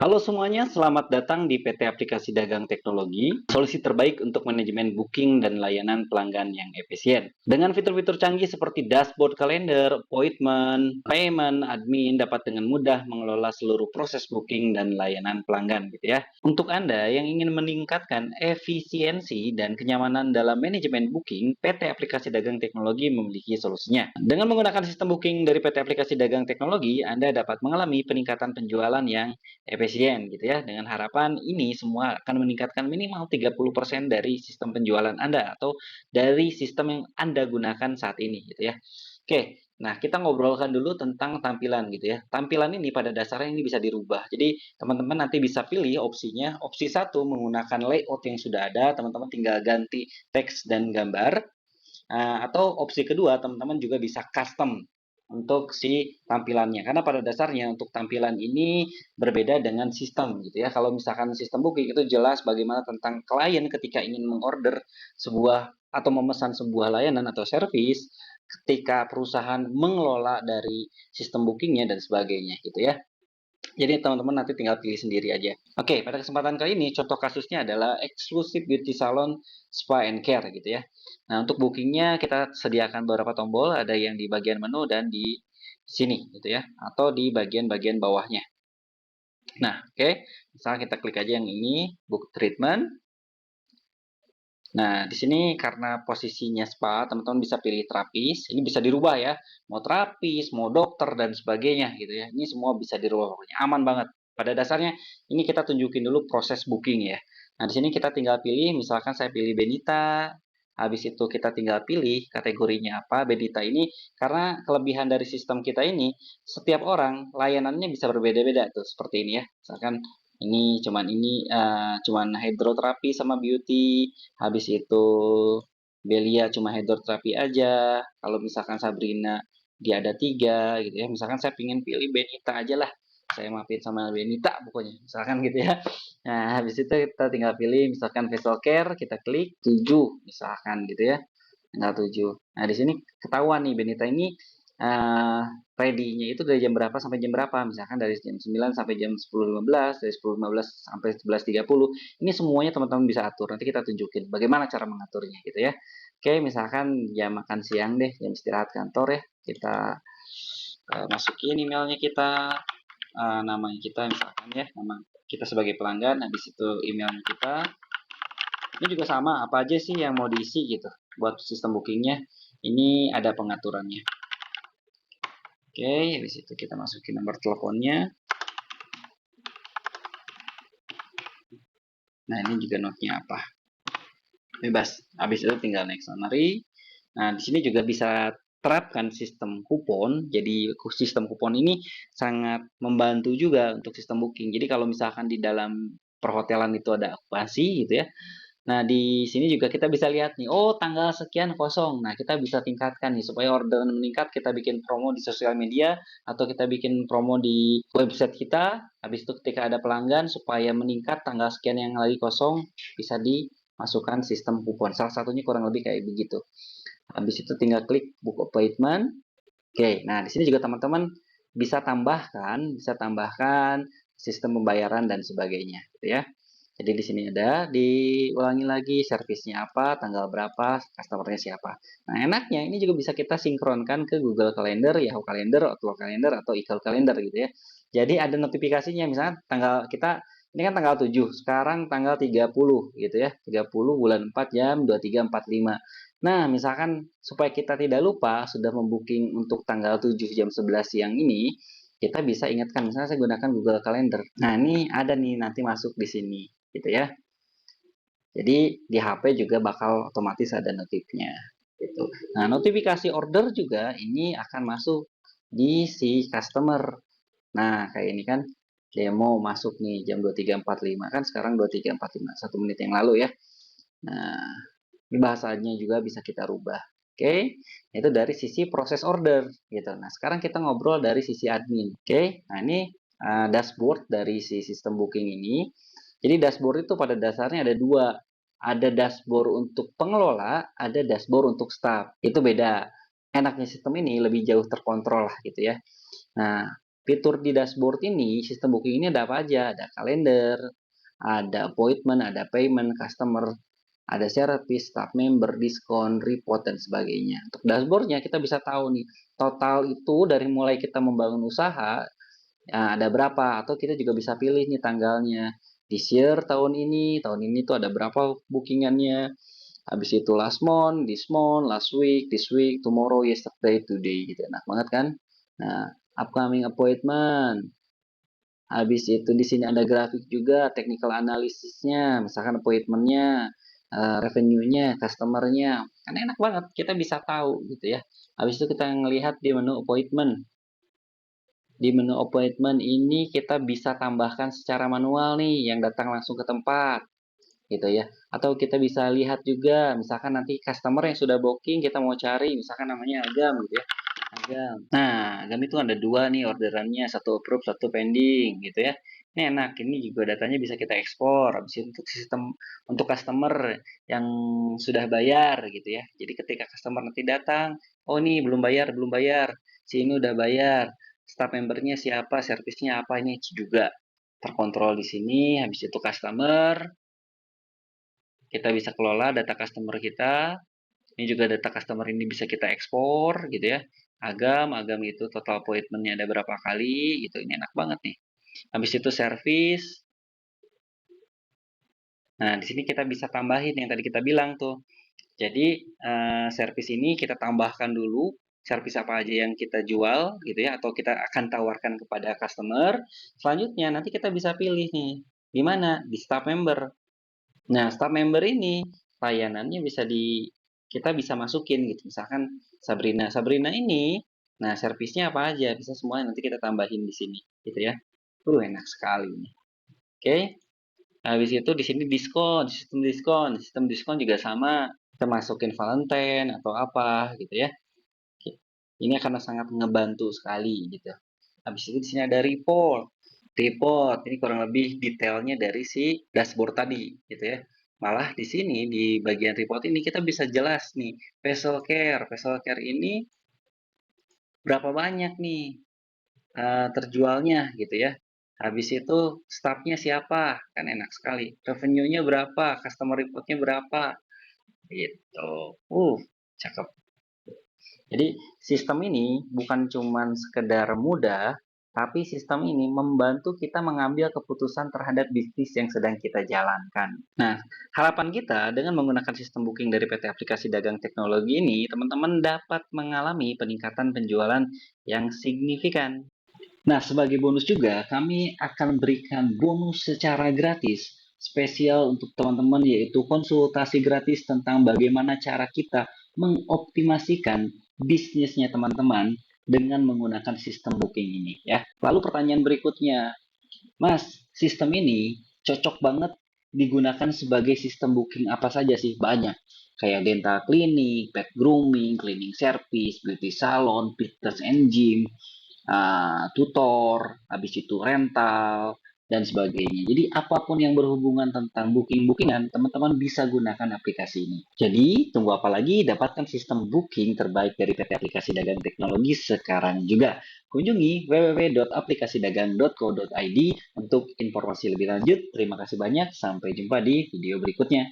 Halo semuanya, selamat datang di PT Aplikasi Dagang Teknologi, solusi terbaik untuk manajemen booking dan layanan pelanggan yang efisien. Dengan fitur-fitur canggih seperti dashboard kalender, appointment, payment, admin dapat dengan mudah mengelola seluruh proses booking dan layanan pelanggan gitu ya. Untuk Anda yang ingin meningkatkan efisiensi dan kenyamanan dalam manajemen booking, PT Aplikasi Dagang Teknologi memiliki solusinya. Dengan menggunakan sistem booking dari PT Aplikasi Dagang Teknologi, Anda dapat mengalami peningkatan penjualan yang efisien gitu ya. Dengan harapan ini semua akan meningkatkan minimal 30% dari sistem penjualan Anda atau dari sistem yang Anda gunakan saat ini gitu ya. Oke, nah kita ngobrolkan dulu tentang tampilan gitu ya. Tampilan ini pada dasarnya ini bisa dirubah. Jadi teman-teman nanti bisa pilih opsinya. Opsi satu menggunakan layout yang sudah ada, teman-teman tinggal ganti teks dan gambar. Atau opsi kedua, teman-teman juga bisa custom untuk si tampilannya. Karena pada dasarnya untuk tampilan ini berbeda dengan sistem gitu ya. Kalau misalkan sistem booking itu jelas bagaimana tentang klien ketika ingin mengorder sebuah atau memesan sebuah layanan atau service, ketika perusahaan mengelola dari sistem bookingnya dan sebagainya gitu ya. Jadi teman-teman nanti tinggal pilih sendiri aja. Oke, pada kesempatan kali ini contoh kasusnya adalah eksklusif beauty salon spa and care gitu ya. Nah, untuk bookingnya kita sediakan beberapa tombol, ada yang di bagian menu dan di sini gitu ya, atau di bagian-bagian bawahnya. Nah, oke, misalnya kita klik aja yang ini, book treatment. Nah, di sini karena posisinya spa, teman-teman bisa pilih terapis. Ini bisa dirubah ya, mau terapis, mau dokter dan sebagainya gitu ya. Ini semua bisa dirubah pokoknya, aman banget. Pada dasarnya ini kita tunjukin dulu proses booking ya. Nah, di sini kita tinggal pilih, misalkan saya pilih Benita. Habis itu kita tinggal pilih kategorinya apa. Benita ini karena kelebihan dari sistem kita ini, setiap orang layanannya bisa berbeda-beda tuh seperti ini ya. Misalkan cuman hidroterapi sama beauty. Habis itu Belia cuma hidroterapi aja. Kalau misalkan Sabrina dia ada tiga gitu ya. Misalkan saya pingin pilih Benita aja lah. Saya maafin sama Benita pokoknya. Misalkan gitu ya. Nah, habis itu kita tinggal pilih misalkan facial care, kita klik 7 misalkan gitu ya. Tanggal 7. Nah, di sini ketahuan nih Benita ini eh ready-nya itu dari jam berapa sampai jam berapa. Misalkan dari jam 9 sampai jam 10.15, dari 10.15 sampai 11.30. Ini semuanya teman-teman bisa atur. Nanti kita tunjukin bagaimana cara mengaturnya gitu ya. Oke, misalkan jam makan siang deh, jam istirahat kantor ya. Kita masukin emailnya kita, namanya kita misalkan ya, nama kita sebagai pelanggan, habis itu emailnya kita. Ini juga sama, apa aja sih yang mau diisi gitu. Buat sistem bookingnya, ini ada pengaturannya. Oke, habis itu kita masukin nomor teleponnya. Nah, ini juga note-nya apa. Bebas. Habis itu tinggal next summary. Nah, di sini juga bisa terapkan sistem kupon. Jadi sistem kupon ini sangat membantu juga untuk sistem booking. Jadi kalau misalkan di dalam perhotelan itu ada okupansi gitu ya. Nah, di sini juga kita bisa lihat nih, oh tanggal sekian kosong. Nah, kita bisa tingkatkan nih supaya orderan meningkat, kita bikin promo di sosial media atau kita bikin promo di website kita. Habis itu ketika ada pelanggan supaya meningkat tanggal sekian yang lagi kosong bisa dimasukkan sistem kupon. Salah satunya kurang lebih kayak begitu. Habis itu tinggal klik book appointment. Oke, nah di sini juga teman-teman bisa tambahkan sistem pembayaran dan sebagainya, gitu ya. Jadi di sini ada, diulangi lagi servisnya apa, tanggal berapa, customernya siapa. Nah, enaknya ini juga bisa kita sinkronkan ke Google Calendar, Yahoo Calendar, Outlook Calendar, atau iCal Calendar gitu ya. Jadi ada notifikasinya, misalnya tanggal kita, ini kan tanggal 7, sekarang tanggal 30 gitu ya, 30 bulan 4 jam 23.45. Nah, misalkan supaya kita tidak lupa sudah membooking untuk tanggal 7 jam 11 siang ini, kita bisa ingatkan, misalnya saya gunakan Google Calendar. Nah, ini ada nih nanti masuk di sini gitu ya. Jadi di HP juga bakal otomatis ada notifnya gitu. Nah, notifikasi order juga ini akan masuk di si customer. Nah, kayak ini kan demo masuk nih jam 23.45 kan sekarang 23.45 1 menit yang lalu ya. Nah, ini bahasanya juga bisa kita rubah. Oke, itu dari sisi proses order gitu. Nah, sekarang kita ngobrol dari sisi admin. Oke, nah ini dashboard dari si sistem booking ini. Jadi dashboard itu pada dasarnya ada dua. Ada dashboard untuk pengelola, ada dashboard untuk staff. Itu beda. Enaknya sistem ini lebih jauh terkontrol lah gitu ya. Nah, Fitur di dashboard ini, sistem booking ini ada apa aja? Ada kalender, ada appointment, ada payment, customer, ada service, staff member, diskon, report, dan sebagainya. Untuk dashboardnya kita bisa tahu nih, total itu dari mulai kita membangun usaha, ada berapa, atau kita juga bisa pilih nih tanggalnya. This year, tahun ini tuh ada berapa bookingannya. Habis itu last month, last week, this week, tomorrow, yesterday, today gitu. Enak banget kan? Nah, upcoming appointment. Habis itu di sini ada grafik juga, technical analisisnya, misalkan appointment-nya, revenue-nya, customer-nya. Kan enak banget, kita bisa tahu gitu ya. Habis itu kita ngelihat di menu appointment. Di menu appointment ini kita bisa tambahkan secara manual nih yang datang langsung ke tempat gitu ya. Atau kita bisa lihat juga misalkan nanti customer yang sudah booking kita mau cari misalkan namanya Agam gitu ya. Agam. Nah, Agam itu ada dua nih orderannya, satu approve, satu pending gitu ya. Ini enak, ini juga datanya bisa kita ekspor. Habis itu untuk sistem untuk customer yang sudah bayar gitu ya. Jadi ketika customer nanti datang, oh ini belum bayar, belum bayar. Si ini udah bayar. Staff membernya siapa, servisnya apa ini juga terkontrol di sini. Habis itu customer, kita bisa kelola data customer kita. Ini juga data customer ini bisa kita ekspor gitu ya. Agam itu total appointment-nya ada berapa kali gitu. Ini enak banget nih. Habis itu service. Nah, di sini kita bisa tambahin yang tadi kita bilang tuh. Jadi, service ini kita tambahkan dulu service apa aja yang kita jual gitu ya atau kita akan tawarkan kepada customer. Selanjutnya nanti kita bisa pilih nih, di mana? Di staff member. Nah, staff member ini layanannya kita bisa masukin gitu. Misalkan Sabrina. Sabrina ini, nah servisnya apa aja? Bisa semuanya nanti kita tambahin di sini, gitu ya. Enak sekali nih. Oke. Habis itu di sini diskon, sistem diskon juga sama. Kita masukin Valentine atau apa gitu ya. Ini akan sangat ngebantu sekali gitu. Habis itu di sini ada report. Report ini kurang lebih detailnya dari si dashboard tadi gitu ya. Malah di sini di bagian report ini kita bisa jelas nih vessel care. Vessel care ini berapa banyak nih terjualnya gitu ya. Habis itu staffnya siapa? Kan enak sekali. Revenue-nya berapa? Customer report-nya berapa? Gitu. Cakep. Jadi sistem ini bukan cuma sekedar mudah, tapi sistem ini membantu kita mengambil keputusan terhadap bisnis yang sedang kita jalankan. Nah, harapan kita dengan menggunakan sistem booking dari PT Aplikasi Dagang Teknologi ini, teman-teman dapat mengalami peningkatan penjualan yang signifikan. Nah, sebagai bonus juga, kami akan berikan bonus secara gratis spesial untuk teman-teman, yaitu konsultasi gratis tentang bagaimana cara kita mengoptimasikan bisnisnya teman-teman dengan menggunakan sistem booking ini ya. Lalu pertanyaan berikutnya, Mas, sistem ini cocok banget digunakan sebagai sistem booking apa saja sih? Banyak. Kayak dental clinic, pet grooming, cleaning service, beauty salon, fitness and gym, tutor, habis itu rental, dan sebagainya. Jadi apapun yang berhubungan tentang booking-bookingan, teman-teman bisa gunakan aplikasi ini. Jadi tunggu apa lagi? Dapatkan sistem booking terbaik dari PT Aplikasi Dagang Teknologi sekarang juga. Kunjungi www.aplikasidagang.co.id untuk informasi lebih lanjut. Terima kasih banyak. Sampai jumpa di video berikutnya.